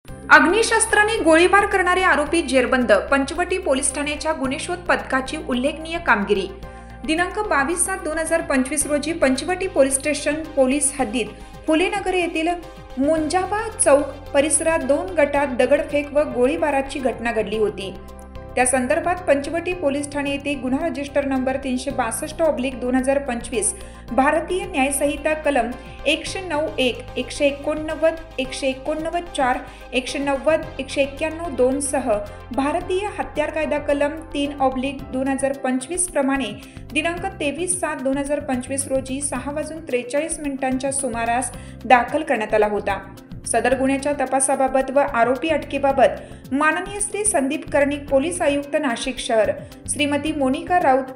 अग्निशस्त्राने गोळीबार करणारे आरोपी जेरबंद। पंचवटी पोलीस ठाण्याच्या गुन्हेशोध पथकाची उल्लेखनीय कामगिरी। दिनांक 22/7/2025 रोजी पंचवटी पोलीस स्टेशन पोलीस हद्दीत फुलेनगर येथील मुंजाबा चौक परिसरात 2 गटात दगडफेक व गोळीबाराची घटना घडली होती। त्या संदर्भात पंचवटी पोलीस ठाणे येथे गुन्हा रजिस्टर नंबर 362/2025 भारतीय न्याय संहिता कलम 109(1), 189, 189(4), 190, 191(2) सह भारतीय हत्यार कायदा कलम 3(2025) प्रमाणे दिनांक 23/7/2025 रोजी 6:43 सुमारास दाखल करण्यात आला होता। सदर गुन्ह्याच्या तपासाबाबत व आरोपी अटकेबाबत माननीय श्री संदीप कर्णिक पोलीस आयुक्त नाशिक शहर, श्रीमती मोनिका राऊत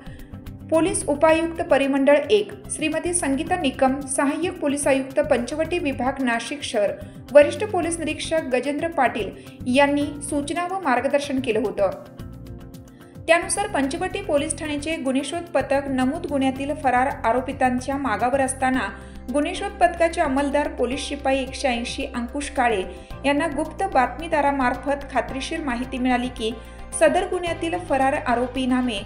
पोलीस उपायुक्त परिमंडळ 1, श्रीमती संगीता निकम सहाय्यक पोलीस आयुक्त पंचवटी विभाग नाशिक शहर, वरिष्ठ पोलीस निरीक्षक गजेंद्र पाटील यांनी सूचना व मार्गदर्शन केलं होतं। त्यानुसार पंचवटी पोलीस ठाण्याचे गुन्हेशोध पथक नमूद गुन्ह्यातील फरार आरोपितांच्या मागावर असताना गुन्हेशोध पथकाचे अंमलदार पोलीस शिपाई 180 अंकुश काळे यांना गुप्त बातमीदारामार्फत खात्रीशीर माहिती मिळाली की सदर गुन्ह्यातील फरार आरोपी नामे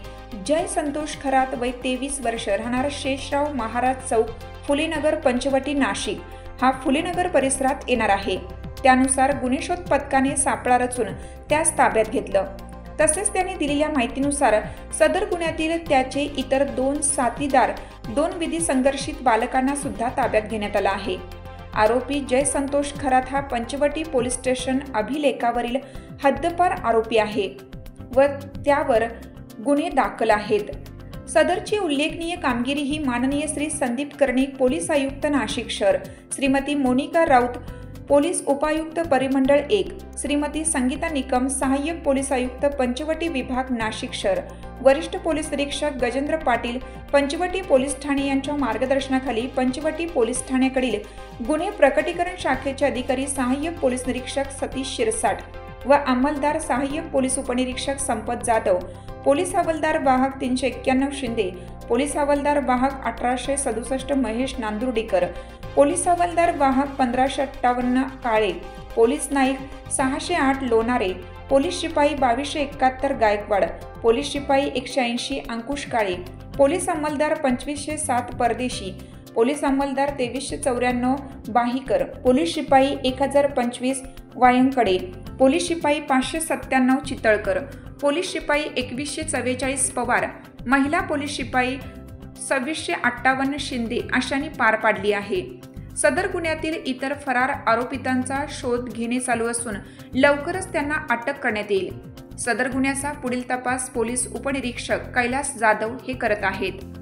जय संतोष खरात वय 23 वर्ष, राहणार शेषराव महाराज चौक, फुलेनगर, पंचवटी, नाशिक हा फुलेनगर परिसरात येणार आहे। त्यानुसार गुन्हेशोध पथकाने सापळा रचून त्यास ताब्यात घेतलं। तसेच त्यांनी दिलेल्या माहितीनुसार सदर गुन्ह्यातील त्याचे इतर 2 साथीदार 2 विधी संघर्षित बालकांना सुद्धा ताब्यात घेण्यात आला आहे। आरोपी जय संतोष खरात हा पंचवटी पोलीस स्टेशन अभिलेखावरील हद्दपार आरोपी आहे व त्यावर गुन्हे दाखल आहेत। सदरची उल्लेखनीय कामगिरी ही माननीय श्री संदीप कर्णिक पोलीस आयुक्त नाशिक शहर, श्रीमती मोनिका राऊत पोलीस उपायुक्त परिमंडळ 1, श्रीमती संगीता निकम सहाय्यक पोलीस आयुक्त पंचवटी विभाग नाशिक शहर, वरिष्ठ पोलीस निरीक्षक गजेंद्र पाटील पंचवटी पोलीस ठाणे यांच्या मार्गदर्शनाखाली पंचवटी पोलीस ठाण्याकडील गुन्हे प्रकटीकरण शाखेचे अधिकारी सहाय्यक पोलीस निरीक्षक सतीश शिरसाट व अंमलदार सहाय्यक पोलीस उपनिरीक्षक संपत जाधव, पोलीस हवालदार वाहक 391 शिंदे, पोलीस हवालदार वाहक 1867 महेश नांदुर्डीकर, पोलीस हवालदार वाहक 1558 काळे, पोलीस नाईक 608 लोणारे, पोलीस शिपाई 2271 गायकवाड, पोलीस शिपाई 180 अंकुश काळे, पोलीस अंमलदार 2507 परदेशी, पोलीस अंमलदार 2394 बाहीकर, पोलीस शिपाई 1025 वायंकडे, पोलीस शिपाई 597 चितळकर, पोलीस शिपाई 2144 पवार, महिला पोलीस शिपाई 2658 शिंदे अशांनी पार पाडली आहे। सदर गुन्ह्यातील इतर फरार आरोपितांचा शोध घेणे चालू असून लवकरच त्यांना अटक करण्यात येईल। सदर गुन्ह्याचा पुढील तपास पोलीस उपनिरीक्षक कैलास जाधव हे करत आहेत।